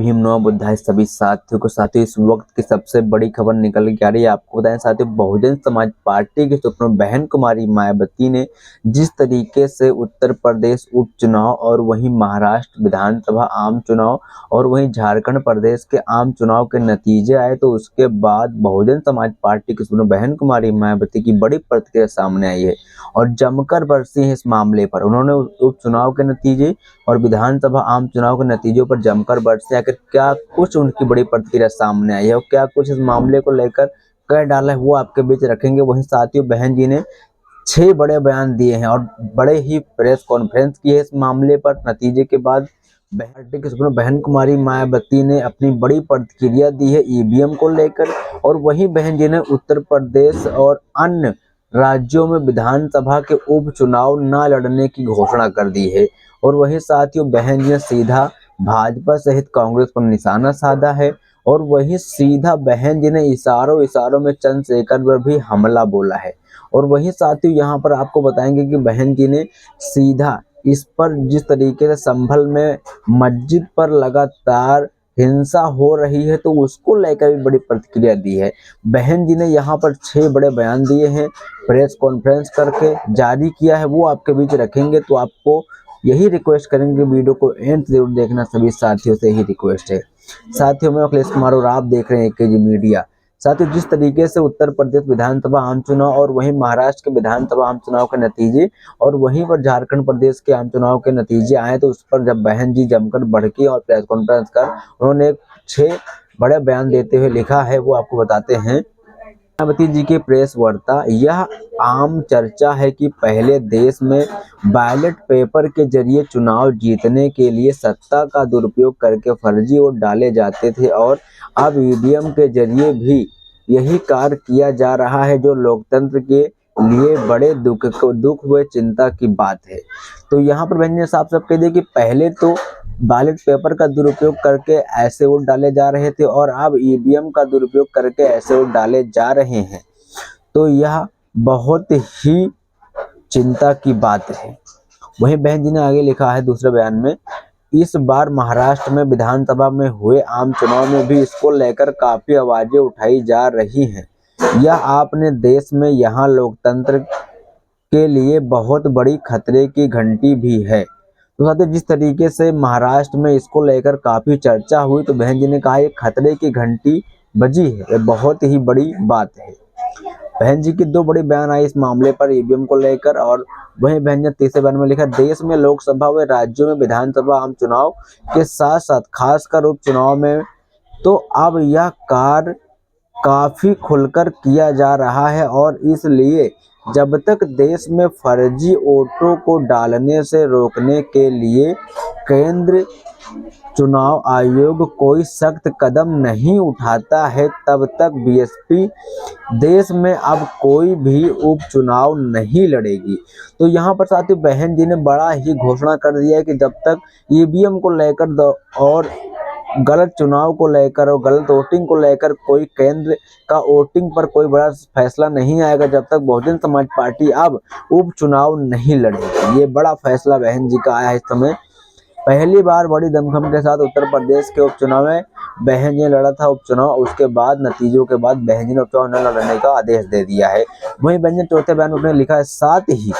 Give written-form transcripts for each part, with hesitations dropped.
भीम नमो बुद्धाय सभी साथियों को। साथियों, इस वक्त की सबसे बड़ी खबर निकल के आ रही है। आपको बताएं साथियों, बहुजन समाज पार्टी के सुप्रीमो बहन कुमारी मायावती ने जिस तरीके से उत्तर प्रदेश उपचुनाव और वहीं महाराष्ट्र विधानसभा आम चुनाव और वहीं झारखंड प्रदेश के आम चुनाव के नतीजे आए, तो उसके बाद बहुजन समाज पार्टी की सुप्रीमो बहन कुमारी मायावती की बड़ी प्रतिक्रिया सामने आई है और जमकर बरसी है इस मामले पर। उन्होंने उपचुनाव के नतीजे और विधानसभा आम चुनाव के नतीजों पर जमकर बरसे। आखिर क्या कुछ उनकी बड़ी प्रतिक्रिया सामने आई है और क्या कुछ इस मामले को लेकर कह डाला है, वो आपके बीच रखेंगे। वहीं साथियों, बहन जी ने 6 बड़े बयान दिए हैं और बड़े ही प्रेस कॉन्फ्रेंस की है इस मामले पर। नतीजे के बाद पार्टी की सुप्रीमो बहन कुमारी मायावती ने अपनी बड़ी प्रतिक्रिया दी है ईवीएम को लेकर। और वहीं बहन जी ने उत्तर प्रदेश और अन्य राज्यों में विधानसभा के उपचुनाव न लड़ने की घोषणा कर दी है। और वहीं साथियों, बहन जी ने सीधा भाजपा सहित कांग्रेस पर निशाना साधा है। और वहीं सीधा बहन जी ने इशारों में चंद्रशेखर पर भी हमला बोला है। और वहीं साथियों, यहाँ पर आपको बताएंगे कि बहन जी ने सीधा इस पर जिस तरीके से संभल में मस्जिद पर लगातार हिंसा हो रही है, तो उसको लेकर भी बड़ी प्रतिक्रिया दी है। बहन जी ने यहाँ पर 6 बड़े बयान दिए हैं, प्रेस कॉन्फ्रेंस करके जारी किया है, वो आपके बीच रखेंगे। तो आपको यही रिक्वेस्ट करेंगे, वीडियो को एंड जरूर देखना, सभी साथियों से ही रिक्वेस्ट है। साथियों, मैं अखिलेश कुमार और आप देख रहे हैं एकेजी मीडिया। साथियों, जिस तरीके से उत्तर प्रदेश विधानसभा आम चुनाव और वहीं महाराष्ट्र के विधानसभा आम चुनाव के नतीजे और वहीं पर झारखंड प्रदेश के आम चुनाव के नतीजे आए, तो उस पर जब बहन जी जमकर भड़की और प्रेस कॉन्फ्रेंस कर उन्होंने 6 बड़े बयान देते हुए लिखा है, वो आपको बताते हैं। मायावती जी की प्रेस वार्ता। यह आम चर्चा है कि पहले देश में बैलेट पेपर के जरिए चुनाव जीतने के लिए सत्ता का दुरुपयोग करके फर्जी वोट डाले जाते थे और अब ईवीएम के जरिए भी यही कार्य किया जा रहा है, जो लोकतंत्र के लिए बड़े दुख व चिंता की बात है। तो यहाँ पर बहन ने साफ साफ कह दिया कि पहले तो बैलेट पेपर का दुरुपयोग करके ऐसे वोट डाले जा रहे थे और अब ईवीएम का दुरुपयोग करके ऐसे वोट डाले जा रहे हैं, तो यह बहुत ही चिंता की बात है। वहीं बहन जी ने आगे लिखा है दूसरे बयान में, इस बार महाराष्ट्र में विधानसभा में हुए आम चुनाव में भी इसको लेकर काफी आवाजें उठाई जा रही हैं। यह आपने देश में यहाँ लोकतंत्र के लिए बहुत बड़ी खतरे की घंटी भी है। तो साथियों, जिस तरीके से महाराष्ट्र में इसको लेकर काफी चर्चा हुई, तो बहन जी ने कहा ये खतरे की घंटी बजी है, ये बहुत ही बड़ी बात है। बहन जी की 2 बड़ी बयान आई इस मामले पर ईवीएम को लेकर। और वहीं बहन ने तीसरे बयान में लिखा, देश में लोकसभा व राज्यों में विधानसभा आम चुनाव के साथ साथ खासकर उपचुनाव में तो अब यह कार्य काफी खुलकर किया जा रहा है। और इसलिए जब तक देश में फर्जी वोटों को डालने से रोकने के लिए केंद्र चुनाव आयोग कोई सख्त कदम नहीं उठाता है, तब तक बीएसपी देश में अब कोई भी उपचुनाव नहीं लड़ेगी। तो यहाँ पर साथियों, बहन जी ने बड़ा ही घोषणा कर दिया है कि जब तक ईवीएम को लेकर और गलत चुनाव को लेकर और गलत वोटिंग को लेकर कोई केंद्र का वोटिंग पर कोई बड़ा फैसला नहीं आएगा, जब तक बहुजन समाज पार्टी अब उपचुनाव नहीं लड़ेगी। ये बड़ा फैसला बहन जी का आया है इस समय। पहली बार बड़ी दमखम के साथ उत्तर प्रदेश के उपचुनाव में बहन जी ने लड़ा था उपचुनाव। उसके बाद नतीजों के बाद बहन जी ने उपचुनाव न लड़ने का आदेश दे दिया है। वहीं बहन जी ने चौथे बयान में लिखा है, साथ ही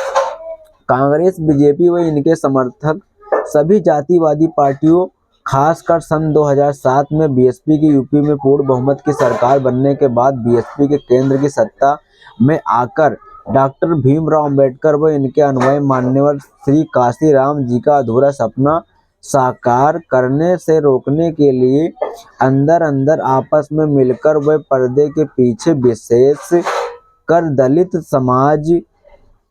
कांग्रेस, बीजेपी व इनके समर्थक सभी जातिवादी पार्टियों, खासकर सन 2007 में बीएसपी की यूपी में पूर्ण बहुमत की सरकार बनने के बाद बीएसपी के केंद्र की सत्ता में आकर डॉक्टर भीमराव अंबेडकर व इनके अनुयायी मान्यवर श्री काशीराम जी का अधूरा सपना साकार करने से रोकने के लिए अंदर अंदर आपस में मिलकर व पर्दे के पीछे विशेष कर दलित समाज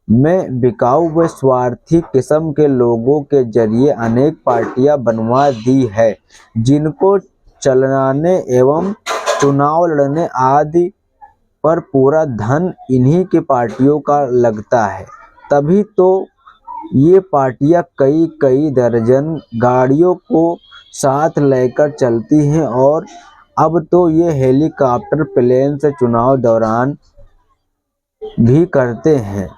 में बिकाऊ व स्वार्थी किस्म के लोगों के जरिए अनेक पार्टियां बनवा दी है, जिनको चलाने एवं चुनाव लड़ने आदि पर पूरा धन इन्हीं की पार्टियों का लगता है। तभी तो ये पार्टियां कई कई दर्जन गाड़ियों को साथ लेकर चलती हैं और अब तो ये हेलीकॉप्टर प्लेन से चुनाव दौरान भी करते हैं।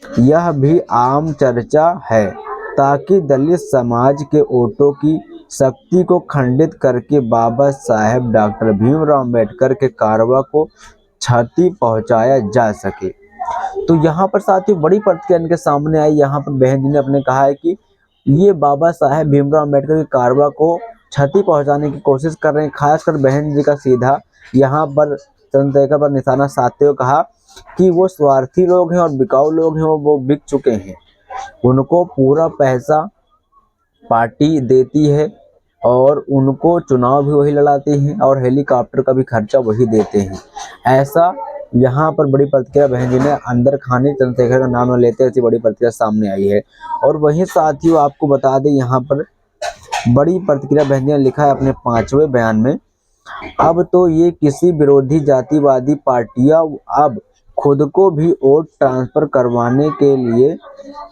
यह भी आम चर्चा है ताकि दलित समाज के वोटों की शक्ति को खंडित करके बाबा साहेब डॉक्टर भीमराव अंबेडकर के कारवा को क्षति पहुंचाया जा सके। तो यहाँ पर साथियों बड़ी प्रतिक्रिया इनके सामने आई। यहाँ पर बहन जी ने अपने कहा है कि ये बाबा साहेब भीमराव अंबेडकर के कारवा को क्षति पहुंचाने की कोशिश कर रहे हैं। खासकर बहन जी का सीधा यहाँ पर चंद्रशेखर पर निशाना साधते हुए कहा कि वो स्वार्थी लोग हैं और बिकाऊ लोग हैं, वो बिक चुके हैं। उनको पूरा पैसा पार्टी देती है और उनको चुनाव भी वही लड़ाते हैं और हेलीकॉप्टर का भी खर्चा वही देते हैं। ऐसा यहाँ पर बड़ी प्रतिक्रिया बहन जी ने अंदर खाने चंद्रशेखर का नाम न लेते ऐसी बड़ी प्रतिक्रिया सामने आई है। और वहीं साथियों आपको बता दें यहाँ पर बड़ी प्रतिक्रिया बहन जी ने लिखा है अपने 5वें बयान में, अब तो ये किसी विरोधी जातिवादी पार्टियां अब खुद को भी वोट ट्रांसफर करवाने के लिए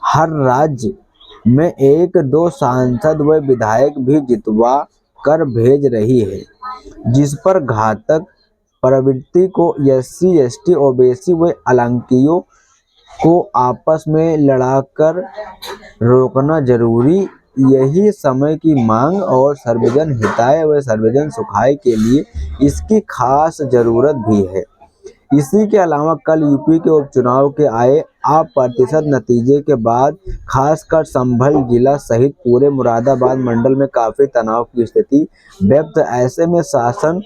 हर राज्य में 1-2 सांसद व विधायक भी जितवा कर भेज रही है, जिस पर घातक प्रवृत्ति को SC, ST, ओबीसी व अल्पसंख्यकों को आपस में लड़ाकर रोकना जरूरी। यही समय की मांग और सर्वजन हिताय व सर्वजन सुखाय के लिए इसकी खास जरूरत भी है। इसी के अलावा कल यूपी के उपचुनाव के आए अप्रत्याशित नतीजे के बाद खासकर संभल जिला सहित पूरे मुरादाबाद मंडल में काफी तनाव की स्थिति व्यक्त। ऐसे में शासन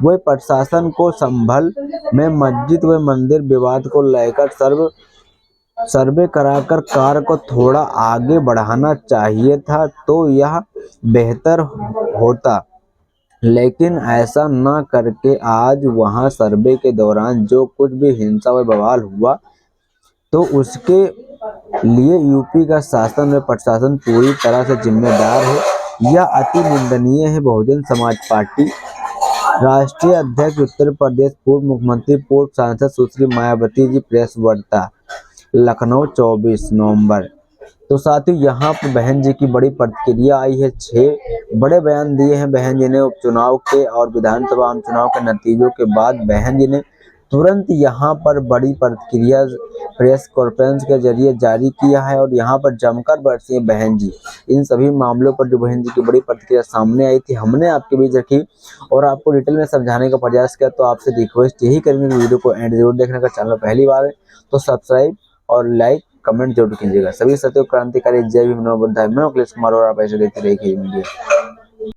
व प्रशासन को संभल में मस्जिद व मंदिर विवाद को लेकर सर्वे कराकर कार्य को थोड़ा आगे बढ़ाना चाहिए था, तो यह बेहतर होता। लेकिन ऐसा न करके आज वहां सर्वे के दौरान जो कुछ भी हिंसा व बवाल हुआ, तो उसके लिए यूपी का शासन व प्रशासन पूरी तरह से जिम्मेदार है। यह अति निंदनीय है। बहुजन समाज पार्टी राष्ट्रीय अध्यक्ष उत्तर प्रदेश पूर्व मुख्यमंत्री पूर्व सांसद सुश्री मायावती जी प्रेस वार्ता लखनऊ 24 नवंबर। तो साथियों यहाँ पर बहन जी की बड़ी प्रतिक्रिया आई है। 6 बड़े बयान दिए हैं बहन जी ने उपचुनाव के और विधानसभा आम चुनाव के नतीजों के बाद। बहन जी ने तुरंत यहाँ पर बड़ी प्रतिक्रिया प्रेस कॉन्फ्रेंस के जरिए जारी किया है और यहाँ पर जमकर बरसी हैं बहन जी। इन सभी मामलों पर जो बहन जी की बड़ी प्रतिक्रिया सामने आई थी हमने आपके बीच रखी और आपको डिटेल में समझाने का प्रयास किया। तो आपसे रिक्वेस्ट यही करेंगे वीडियो को एंड जरूर देखने का, चैनल पहली बार है तो सब्सक्राइब और लाइक कमेंट जरूर कीजिएगा। सभी सत्य क्रांतिकारी जय भीम नमो बुद्धाय। मैं अखिलेश कुमार और आप ऐसे देखते रहिए वीडियो।